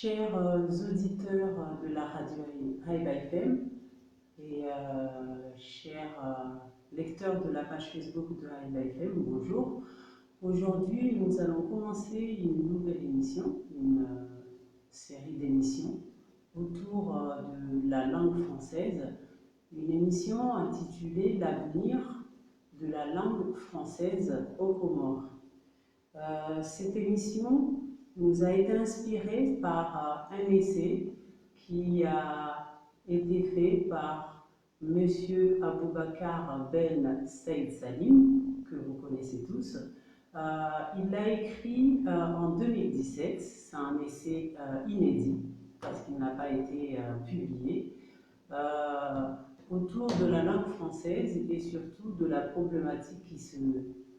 Chers auditeurs de la radio Haïba FM et chers lecteurs de la page Facebook de Haïba FM, bonjour. Aujourd'hui, nous allons commencer une nouvelle émission, une série d'émissions autour de la langue française, une émission intitulée L'avenir de la langue française aux Comores. Cette émission nous a été inspirée par un essai qui a été fait par Monsieur Aboubakar Ben Saïd Salim, que vous connaissez tous. Il l'a écrit en 2017, c'est un essai inédit parce qu'il n'a pas été publié, autour de la langue française et surtout de la problématique qui se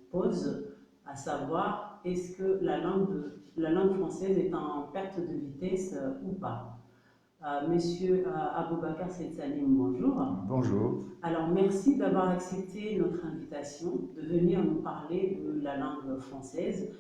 pose, à savoir est-ce que la langue française est en perte de vitesse ou pas. Monsieur Aboubakar Salim, bonjour. Bonjour. Alors merci d'avoir accepté notre invitation de venir nous parler de la langue française,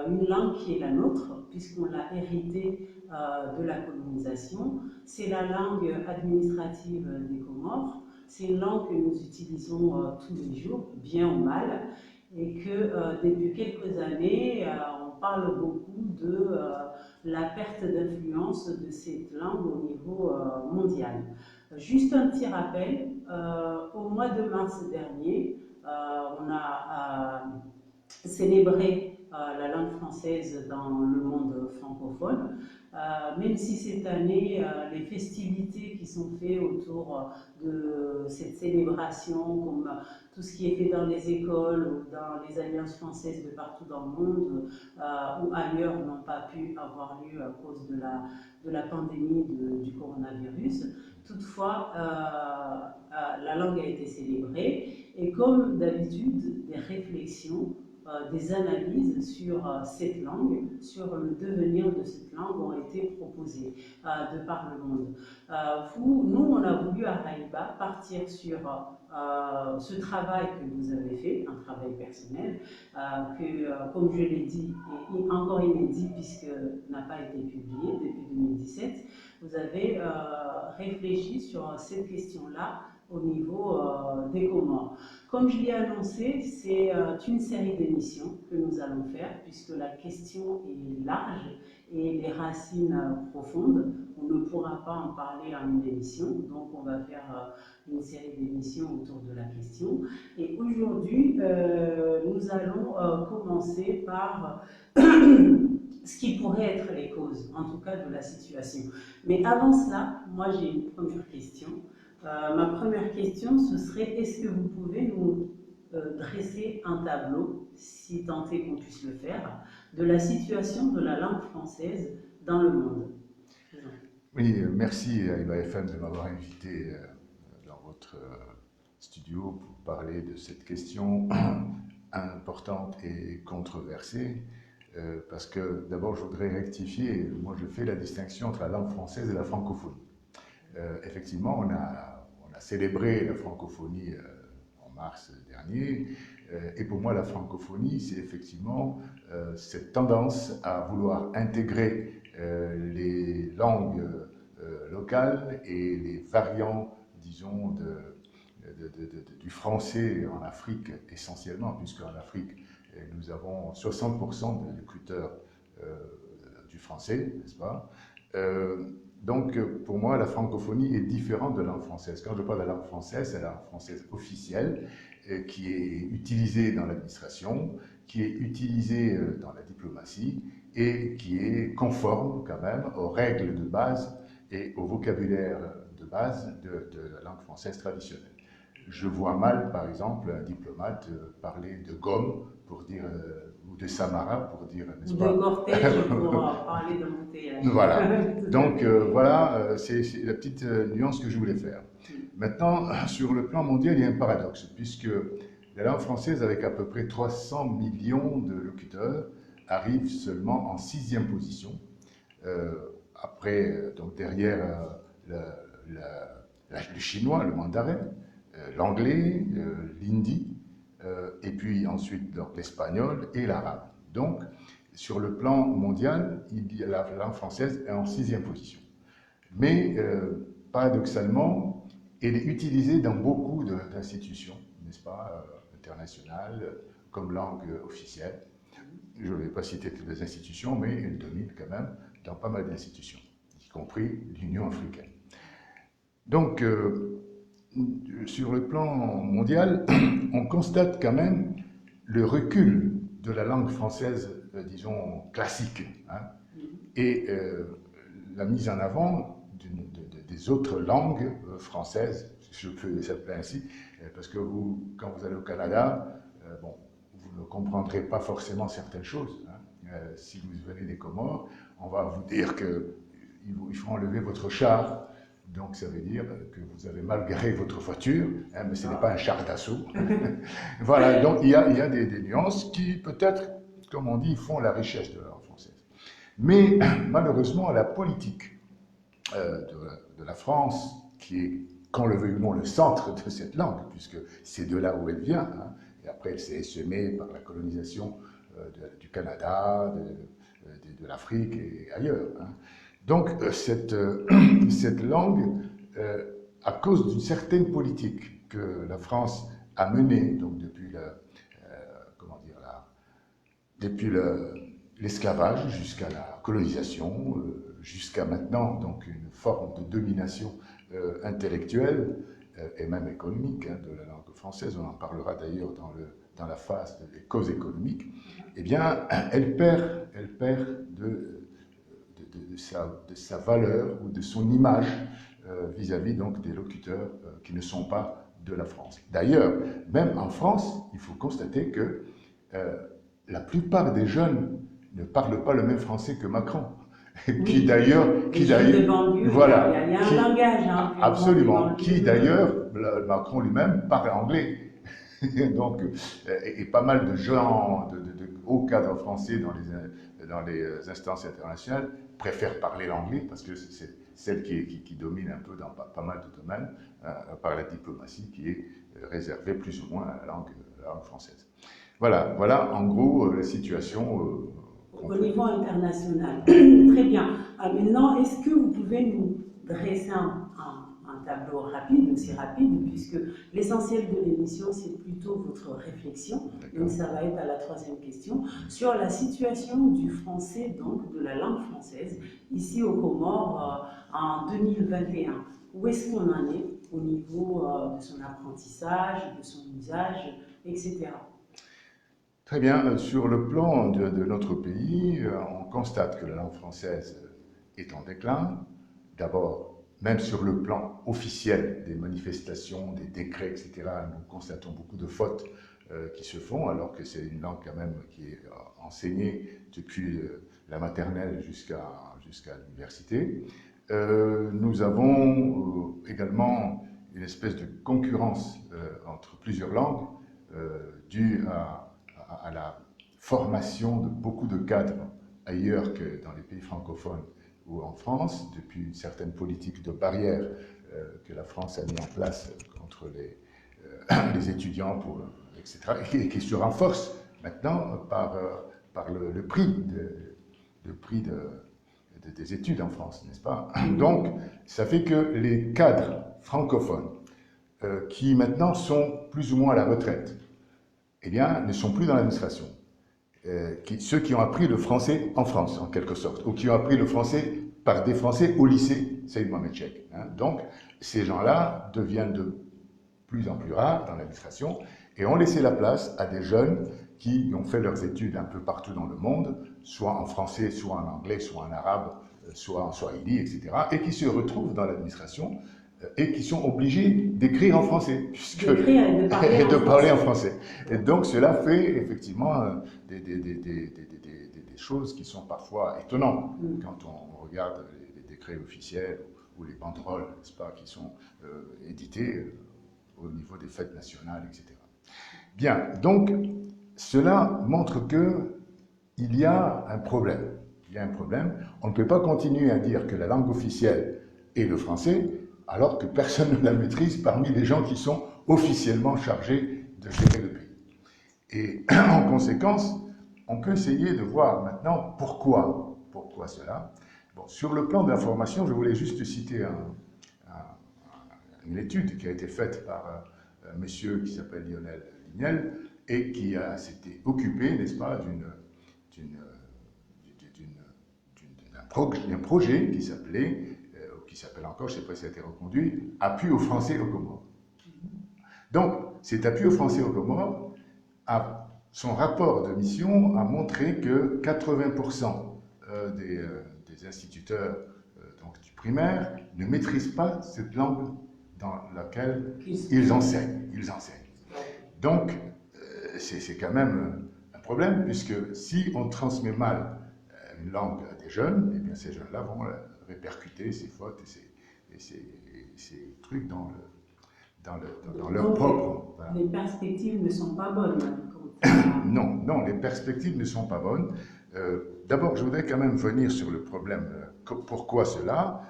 une langue qui est la nôtre puisqu'on l'a héritée de la colonisation. C'est la langue administrative des Comores, c'est une langue que nous utilisons tous les jours, bien ou mal, et que depuis quelques années, on parle beaucoup de la perte d'influence de cette langue au niveau mondial. Juste un petit rappel, au mois de mars dernier, on a célébré la langue française dans le monde francophone, même si cette année, les festivités qui sont faites autour de cette célébration, comme tout ce qui est fait dans les écoles ou dans les alliances françaises de partout dans le monde ou ailleurs, n'ont pas pu avoir lieu à cause de la pandémie du coronavirus. Toutefois, la langue a été célébrée et comme d'habitude, des réflexions, des analyses sur cette langue, sur le devenir de cette langue ont été proposées de par le monde. Nous, on a voulu à Haïba partir sur ce travail que vous avez fait, un travail personnel, comme je l'ai dit, est encore inédit puisque n'a pas été publié depuis 2017. Vous avez réfléchi sur cette question-là au niveau des Comores. Comme je l'ai annoncé, c'est une série d'émissions que nous allons faire puisque la question est large et les racines profondes. On ne pourra pas en parler en une émission, donc on va faire une série d'émissions autour de la question. Et aujourd'hui, nous allons commencer par ce qui pourrait être les causes, en tout cas de la situation. Mais avant cela, moi j'ai une première question. Ma première question, ce serait est-ce que vous pouvez nous dresser un tableau, si tant est qu'on puisse le faire, de la situation de la langue française dans le monde? Oui, merci à IBFM de m'avoir invité dans votre studio pour parler de cette question importante et controversée. Parce que d'abord, je voudrais rectifier, moi je fais la distinction entre la langue française et la francophonie. Effectivement, on a célébré la francophonie en mars dernier, et pour moi la francophonie, c'est effectivement cette tendance à vouloir intégrer les langues locales et les variants, disons, du français en Afrique essentiellement, puisque en Afrique, nous avons 60% des locuteurs du français, n'est-ce pas? Donc, pour moi, la francophonie est différente de la langue française. Quand je parle de la langue française, c'est la langue française officielle qui est utilisée dans l'administration, qui est utilisée dans la diplomatie et qui est conforme quand même aux règles de base et au vocabulaire de base de la langue française traditionnelle. Je vois mal, par exemple, un diplomate parler de gomme pour dire, ou de Samara pour dire, n'est-ce pas? De cortège pour parler d'embouteillage. Voilà. Donc, voilà, c'est la petite nuance que je voulais faire. Maintenant, sur le plan mondial, il y a un paradoxe, puisque la langue française, avec à peu près 300 millions de locuteurs, arrive seulement en 6e position. Après, donc derrière le chinois, le mandarin, l'anglais, l'hindi, et puis ensuite l'espagnol et l'arabe. Donc, sur le plan mondial, la langue française est en 6e position. Mais paradoxalement, elle est utilisée dans beaucoup d'institutions, n'est-ce pas, internationales, comme langue officielle. Je ne vais pas citer toutes les institutions, mais elle domine quand même dans pas mal d'institutions, y compris l'Union africaine. Donc, sur le plan mondial, on constate quand même le recul de la langue française, disons, classique, hein, et la mise en avant des autres langues françaises, je peux les appeler ainsi, parce que quand vous allez au Canada, bon, vous ne comprendrez pas forcément certaines choses. Hein. Si vous venez des Comores, on va vous dire qu'il faut enlever votre char. Donc ça veut dire que vous avez mal garé votre voiture, hein, mais ce n'est pas un char d'assaut. Voilà, donc il y a des nuances qui peut-être, comme on dit, font la richesse de la langue française. Mais malheureusement, la politique de la France, qui est, qu'on le veuille ou non, le centre de cette langue, puisque c'est de là où elle vient, hein, et après elle s'est semée par la colonisation du Canada, de l'Afrique et ailleurs. Hein. Donc cette langue, à cause d'une certaine politique que la France a menée, donc depuis l'esclavage jusqu'à la colonisation, jusqu'à maintenant, donc une forme de domination intellectuelle et même économique, hein, de la langue française, on en parlera d'ailleurs dans la phase des causes économiques, eh bien, elle perd de sa valeur ou de son image vis-à-vis donc des locuteurs qui ne sont pas de la France. D'ailleurs, même en France, il faut constater que la plupart des jeunes ne parlent pas le même français que Macron. Oui, qui d'ailleurs, voilà, il y a un langage. Hein, absolument, qui d'ailleurs, Macron lui-même parle anglais. Donc, et pas mal de gens, de hauts cadres français dans les instances internationales préfèrent parler l'anglais parce que c'est celle qui domine un peu dans pas mal de domaines, par la diplomatie qui est réservée plus ou moins à la langue française. Voilà en gros la situation. Au niveau international. Très bien. Maintenant, est-ce que vous pouvez nous dresser un tableau rapide, aussi rapide, puisque l'essentiel de l'émission, c'est plutôt votre réflexion. Donc ça va être à la 3e question, sur la situation du français, donc de la langue française, ici aux Comores en 2021. Où est-ce qu'on en est au niveau de son apprentissage, de son usage, etc. Très bien. Sur le plan de notre pays, on constate que la langue française est en déclin. D'abord, même sur le plan officiel des manifestations, des décrets, etc., nous constatons beaucoup de fautes qui se font, alors que c'est une langue quand même qui est enseignée depuis la maternelle jusqu'à l'université. Nous avons également une espèce de concurrence entre plusieurs langues due à la formation de beaucoup de cadres ailleurs que dans les pays francophones ou en France, depuis une certaine politique de barrière que la France a mis en place contre les étudiants, etc., et qui se renforce maintenant par le prix des études en France, n'est-ce pas? Donc, ça fait que les cadres francophones, qui maintenant sont plus ou moins à la retraite, eh bien, ne sont plus dans l'administration. Ceux qui ont appris le français en France, en quelque sorte, ou qui ont appris le français par des Français au lycée Seyd Mohamed Cheikh. Hein. Donc, ces gens-là deviennent de plus en plus rares dans l'administration et ont laissé la place à des jeunes qui ont fait leurs études un peu partout dans le monde, soit en français, soit en anglais, soit en arabe, soit en swahili, etc., et qui se retrouvent dans l'administration et qui sont obligés d'écrire en français, et de parler en français. Et donc cela fait effectivement des choses qui sont parfois étonnantes quand on regarde les décrets officiels ou les banderoles, n'est-ce pas, qui sont édités au niveau des fêtes nationales, etc. Bien, donc cela montre qu'il y a un problème. Il y a un problème. On ne peut pas continuer à dire que la langue officielle est le français, alors que personne ne la maîtrise parmi les gens qui sont officiellement chargés de gérer le pays. Et en conséquence, on peut essayer de voir maintenant pourquoi cela. Bon, sur le plan de la formation, je voulais juste citer une étude qui a été faite par un monsieur qui s'appelle Lionel Lignel et qui s'était occupé, n'est-ce pas, d'un projet qui s'appelle encore, je ne sais pas si ça a été reconduit, Appui aux Français aux Comores. Donc, cet appui aux Français aux Comores, son rapport de mission a montré que 80% des instituteurs donc du primaire ne maîtrisent pas cette langue dans laquelle ils enseignent. Donc, c'est quand même un problème, puisque si on transmet mal une langue à des jeunes, eh bien ces jeunes-là vont répercuter ces fautes et ces trucs dans leur propre... Voilà. Les perspectives ne sont pas bonnes. Non, les perspectives ne sont pas bonnes. D'abord, je voudrais quand même venir sur le problème. Pourquoi cela?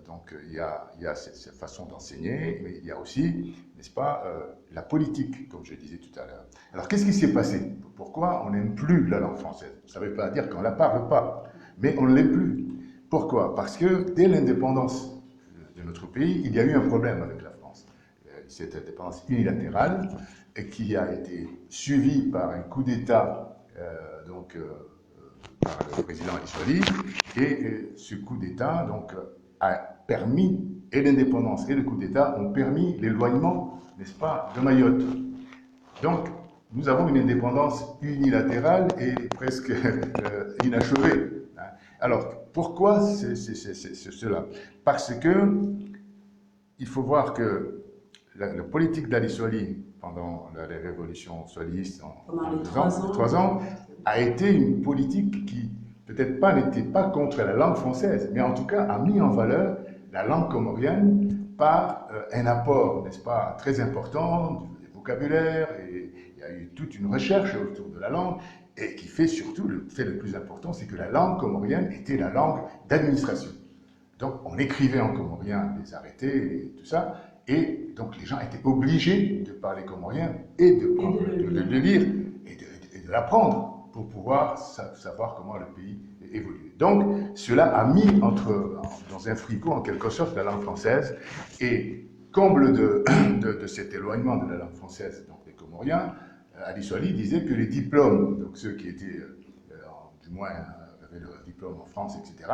Donc, il y a cette façon d'enseigner, mais il y a aussi, n'est-ce pas, la politique, comme je disais tout à l'heure. Alors, qu'est-ce qui s'est passé? Pourquoi on n'aime plus la langue française? Ça ne veut pas dire qu'on ne la parle pas, mais on ne l'aime plus. Pourquoi? Parce que dès l'indépendance de notre pays, il y a eu un problème avec la France. Cette indépendance unilatérale, qui a été suivie par un coup d'État par le président Ali Soali, et ce coup d'État a permis, et l'indépendance et le coup d'État ont permis l'éloignement, n'est-ce pas, de Mayotte. Donc, nous avons une indépendance unilatérale et presque inachevée. Alors, pourquoi c'est cela? Parce que il faut voir que la politique d'Ali Soali, pendant la révolution soaliste pendant les 3 ans, a été une politique qui, peut-être pas, n'était pas contre la langue française, mais en tout cas a mis en valeur la langue comorienne par un apport, n'est-ce pas, très important, du vocabulaire, et il y a eu toute une recherche autour de la langue, et qui fait surtout, le fait le plus important, c'est que la langue comorienne était la langue d'administration. Donc on écrivait en comorien des arrêtés et tout ça, et donc les gens étaient obligés de parler comorien et de le lire et de l'apprendre pour pouvoir savoir comment le pays évolue. Donc cela a mis dans un fricot en quelque sorte la langue française, et comble de cet éloignement de la langue française, donc des Comoriens, Ali Soali disait que les diplômes, donc ceux qui étaient du moins avaient le diplôme en France, etc.,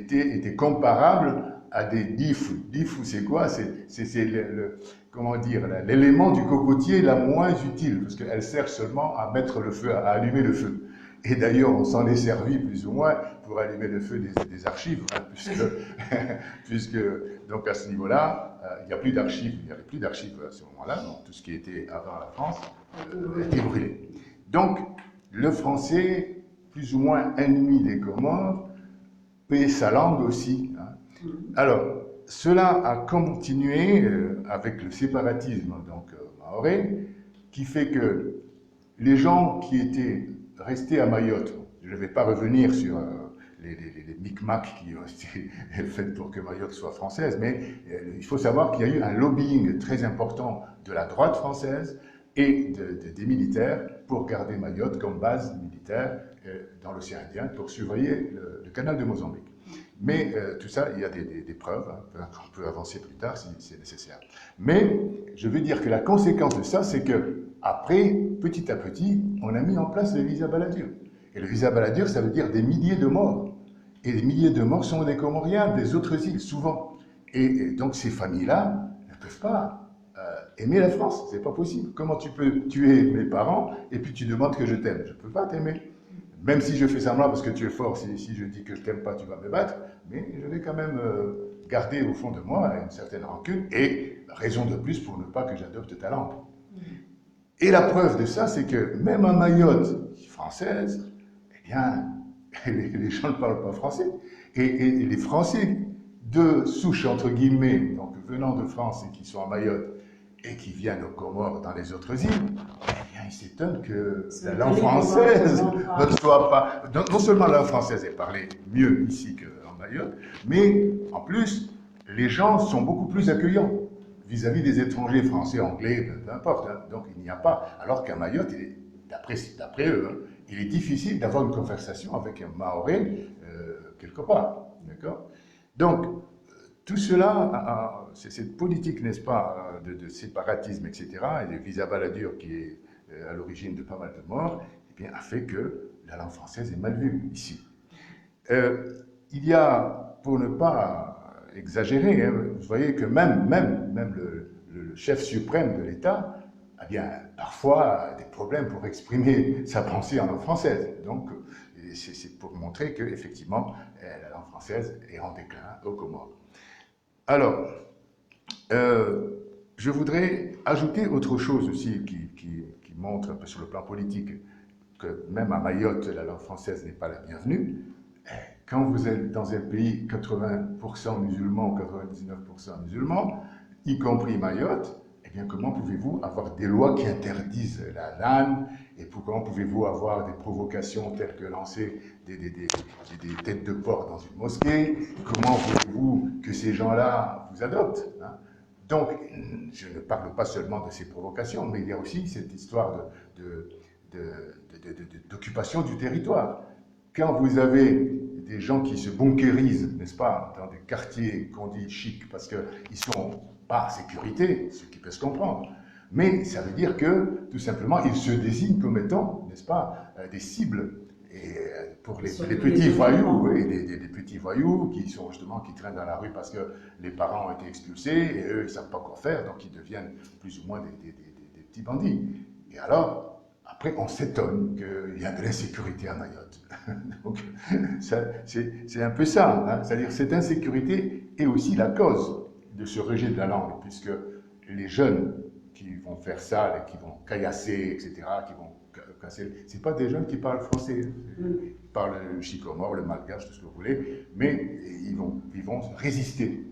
étaient comparables à des DIF. DIF, c'est quoi? C'est comment dire, l'élément du cocotier la moins utile, parce qu'elle sert seulement à mettre le feu, à allumer le feu. Et d'ailleurs, on s'en est servi plus ou moins pour allumer le feu des archives, hein, puisque donc à ce niveau-là, il n'y a plus d'archives, il n'y avait plus d'archives à ce moment-là, donc tout ce qui était avant la France était brûlé. Donc, le français, plus ou moins ennemi des Comores, paie sa langue aussi. Hein. Alors, cela a continué avec le séparatisme mahorais, qui fait que les gens qui étaient restés à Mayotte, je ne vais pas revenir sur les micmacs qui ont été faits pour que Mayotte soit française, mais il faut savoir qu'il y a eu un lobbying très important de la droite française et des militaires pour garder Mayotte comme base militaire dans l'océan Indien pour surveiller le canal de Mozambique. Mais tout ça, il y a des preuves, hein, qu'on peut avancer plus tard si c'est nécessaire. Mais je veux dire que la conséquence de ça, c'est que après, petit à petit, on a mis en place le visa Balladur. Et le visa Balladur, ça veut dire des milliers de morts. Et les milliers de morts sont des Comoriens, des autres îles, souvent. Et donc ces familles-là ne peuvent pas aimer la France, c'est pas possible. Comment tu peux tuer mes parents et puis tu demandes que je t'aime? Je ne peux pas t'aimer. Même si je fais semblant parce que tu es fort, si je dis que je t'aime pas, tu vas me battre, mais je vais quand même garder au fond de moi une certaine rancune, et raison de plus pour ne pas que j'adopte ta langue. Et la preuve de ça, c'est que même à Mayotte française, eh bien, les gens ne parlent pas français. Et les Français de souche, entre guillemets, donc venant de France et qui sont à Mayotte, et qui viennent aux Comores dans les autres îles, eh bien, ils s'étonnent que la langue française ne soit pas... Non seulement la langue française est parlée mieux ici qu'en Mayotte, mais en plus, les gens sont beaucoup plus accueillants vis-à-vis des étrangers, français, anglais, peu importe. Hein. Donc il n'y a pas... Alors qu'à Mayotte, d'après eux, hein, il est difficile d'avoir une conversation avec un Mahorais quelque part. D'accord? Donc, tout cela, cette politique, n'est-ce pas, de séparatisme, etc., et de visa baladur qui est à l'origine de pas mal de morts, eh bien, a fait que la langue française est mal vue ici. Il y a, pour ne pas exagérer, hein, vous voyez que même le chef suprême de l'État a bien parfois des problèmes pour exprimer sa pensée en langue française. Donc, c'est pour montrer qu'effectivement, la langue française est en déclin aux Comores. Alors, je voudrais ajouter autre chose aussi qui montre un peu sur le plan politique que même à Mayotte, la langue française n'est pas la bienvenue. Quand vous êtes dans un pays 80% musulmans, 99% musulmans, y compris Mayotte, eh bien, comment pouvez-vous avoir des lois qui interdisent la langue et comment pouvez-vous avoir des provocations telles que lancer des têtes de porc dans une mosquée? Comment voulez-vous que ces gens-là vous adoptent, hein? Donc, je ne parle pas seulement de ces provocations, mais il y a aussi cette histoire d'occupation du territoire. Quand vous avez des gens qui se bunkérisent, n'est-ce pas, dans des quartiers qu'on dit chics, parce qu'ils ne sont pas en sécurité, ce qui peut se comprendre, mais ça veut dire que, tout simplement, ils se désignent comme étant, n'est-ce pas, des cibles. Et pour les petits voyous, oui, des petits voyous qui sont justement, qui traînent dans la rue parce que les parents ont été expulsés et eux, ils ne savent pas quoi faire, donc ils deviennent plus ou moins des petits bandits. Et alors, après, on s'étonne qu'il y a de l'insécurité à Mayotte. Donc, c'est un peu ça, hein? C'est-à-dire cette insécurité est aussi la cause de ce rejet de la langue, puisque les jeunes qui vont faire ça, qui vont caillasser, etc., qui vont casser, c'est pas des jeunes qui parlent français, ils parlent le chicomore, le malgache, tout ce que vous voulez, mais ils vont résister.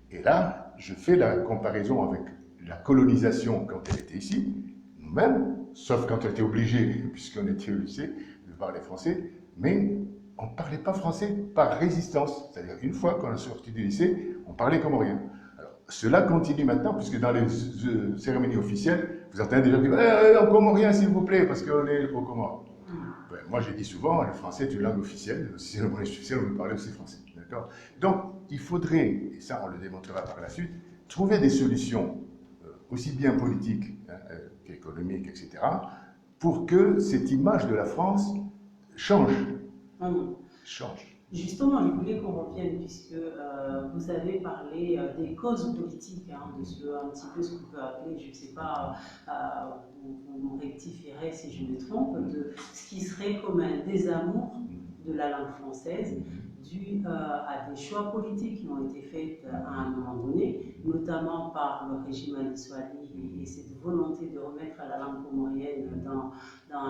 Et là, je fais la comparaison avec la colonisation quand elle était ici, nous-mêmes, sauf quand elle était obligée, puisqu'on était au lycée, de parler français, mais on ne parlait pas français par résistance. C'est-à-dire, une fois qu'on est sorti du lycée, on parlait comorien. Alors, cela continue maintenant, puisque dans les cérémonies officielles, vous entendez des gens qui disent en comorien, s'il vous plaît, parce qu'on est au Comores. Ben, moi, j'ai dit souvent, le français est une langue officielle. Si c'est une langue officielle, on veut parler aussi français. D'accord? Donc, il faudrait, et ça, on le démontrera par la suite, trouver des solutions aussi bien politiques qu'économiques, etc., pour que cette image de la France change. Change. Justement, je voulais qu'on revienne, puisque vous avez parlé des causes politiques, hein, de un petit peu ce qu'on peut appeler, je ne sais pas, vous me rectifierez si je me trompe, de ce qui serait comme un désamour de la langue française dû à des choix politiques qui ont été faits à un moment donné, notamment par le régime Ali Souali et cette volonté de remettre la langue comorienne dans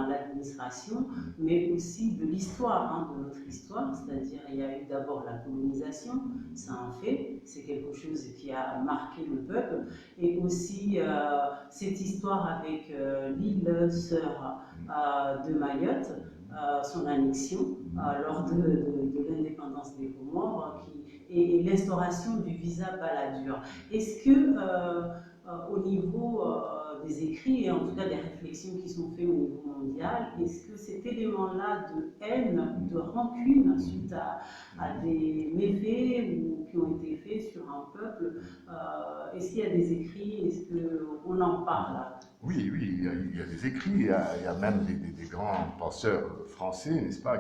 l'administration, mais aussi de l'histoire, hein, de notre histoire, c'est-à-dire il y a eu d'abord la colonisation, c'est un fait, c'est quelque chose qui a marqué le peuple, et aussi cette histoire avec l'île sœur de Mayotte, son annexion lors de l'indépendance des Comores et l'instauration du visa baladur. Est-ce que au niveau des écrits et en tout cas des réflexions qui sont faites au niveau mondial, est-ce que cet élément-là de haine, de rancune suite à des méfaits qui ont été faits sur un peuple, est-ce qu'il y a des écrits, est-ce qu'on en parle? Oui, il y a des écrits, il y a même des grands penseurs français, n'est-ce pas,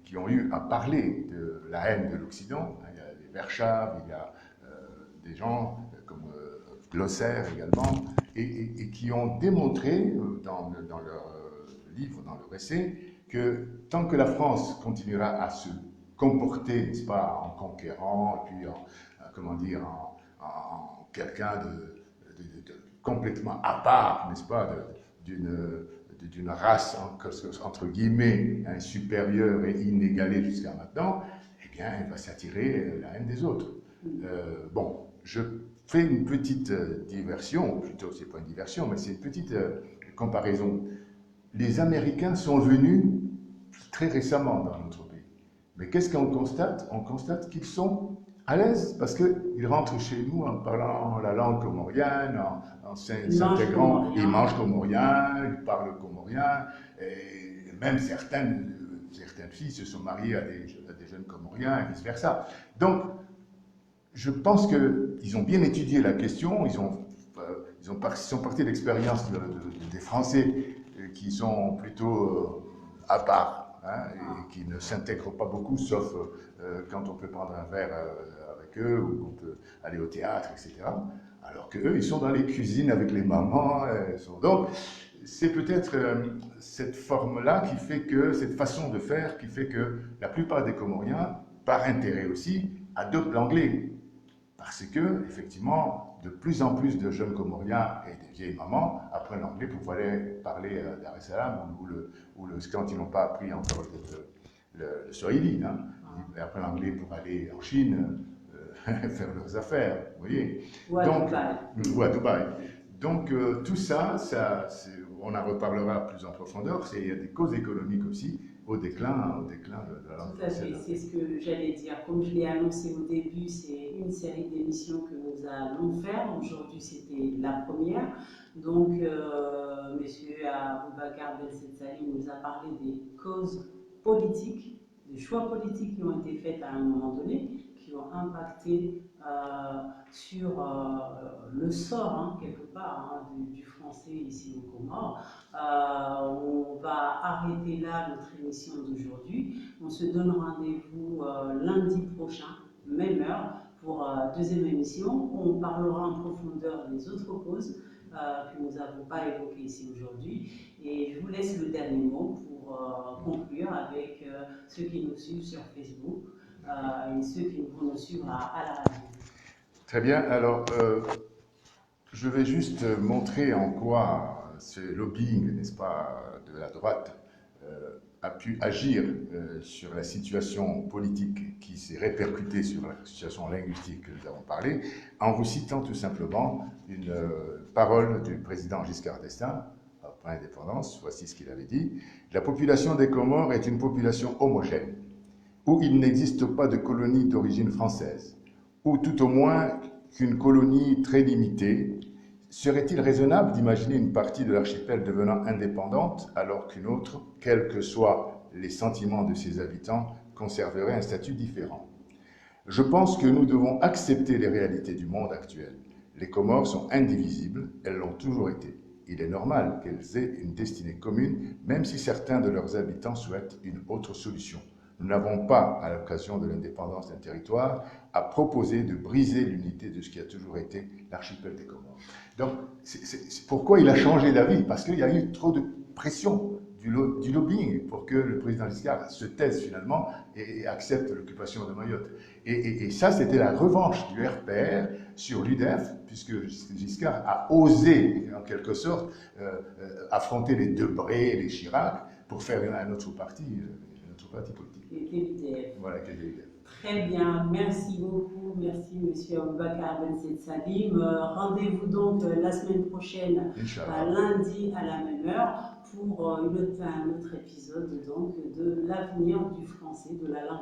qui ont eu à parler de la haine de l'Occident. Il y a les Verschave, il y a des gens comme Glossaire également, et qui ont démontré dans leur livre, dans leur essai, que tant que la France continuera à se comporter, n'est-ce pas, en conquérant, et puis en quelqu'un de complètement à part, n'est-ce pas, d'une race, entre guillemets, supérieure et inégalée jusqu'à maintenant, eh bien, elle va s'attirer la haine des autres. Bon, je fais une petite diversion, plutôt, c'est pas une diversion, mais c'est une petite comparaison. Les Américains sont venus très récemment dans notre pays. Mais qu'est-ce qu'on constate? On constate qu'ils sont à l'aise parce qu'ils rentrent chez nous en parlant la langue comorienne, en s'intégrant, ils mangent comorien, ils parlent comorien, et même certaines filles se sont mariées à des jeunes Comoriens et vice-versa. Donc, je pense qu'ils ont bien étudié la question, ils sont partis de l'expérience des Français qui sont plutôt à part, hein, et qui ne s'intègrent pas beaucoup, sauf quand on peut prendre un verre avec eux, ou qu'on peut aller au théâtre, etc. Alors qu'eux, ils sont dans les cuisines avec les mamans. Donc, c'est peut-être cette forme-là qui fait que, cette façon de faire, qui fait que la plupart des Comoriens, par intérêt aussi, adoptent l'anglais. Parce que, effectivement, de plus en plus de jeunes Comoriens et des vieilles mamans apprennent l'anglais pour pouvoir parler Dar es Salaam quand ils n'ont pas appris encore le Swahili. Hein. Ils apprennent l'anglais pour aller en Chine, faire leurs affaires, vous voyez. Ou à Dubaï. Ou à Dubaï. Donc, tout ça on en reparlera plus en profondeur, il y a des causes économiques aussi au déclin de la langue française. Tout à fait, c'est ce que j'allais dire. Comme je l'ai annoncé au début, c'est une série d'émissions que nous allons faire. Aujourd'hui, c'était la première. Donc, monsieur Aboubacar Bensaïd nous a parlé des causes politiques, des choix politiques qui ont été faits à un moment donné, qui ont impacté sur le sort, hein, quelque part, hein, du français ici aux Comores. On va arrêter là notre émission d'aujourd'hui. On se donne rendez-vous lundi prochain, même heure, pour deuxième émission. On parlera en profondeur des autres causes que nous n'avons pas évoquées ici aujourd'hui. Et je vous laisse le dernier mot pour conclure avec ceux qui nous suivent sur Facebook et ceux qui vont nous suivre à la radio. Très bien. Alors, je vais juste montrer en quoi ce lobbying, n'est-ce pas, de la droite a pu agir sur la situation politique qui s'est répercutée sur la situation linguistique que nous avons parlé, en vous citant tout simplement une parole du président Giscard d'Estaing, après l'indépendance. Voici ce qu'il avait dit. « La population des Comores est une population homogène, où il n'existe pas de colonie d'origine française, ou tout au moins qu'une colonie très limitée. Serait-il raisonnable d'imaginer une partie de l'archipel devenant indépendante alors qu'une autre, quels que soient les sentiments de ses habitants, conserverait un statut différent? Je pense que nous devons accepter les réalités du monde actuel. Les Comores sont indivisibles, elles l'ont toujours été. Il est normal qu'elles aient une destinée commune, même si certains de leurs habitants souhaitent une autre solution. Nous n'avons pas, à l'occasion de l'indépendance d'un territoire, à proposer de briser l'unité de ce qui a toujours été l'archipel des Comores. » Donc, c'est pourquoi il a changé d'avis, parce qu'il y a eu trop de pression du lobbying pour que le président Giscard se taise finalement et accepte l'occupation de Mayotte. Et ça, c'était la revanche du RPR sur l'UDF, puisque Giscard a osé, en quelque sorte, affronter les Debré, les Chirac, pour faire un autre parti politique. Qui était l'UDF. Voilà, qui était l'UDF. Très bien, merci beaucoup, merci Monsieur Aboubacar Bensaïd. Rendez-vous donc la semaine prochaine, lundi à la même heure, pour un autre épisode donc, de l'avenir du français, de la langue.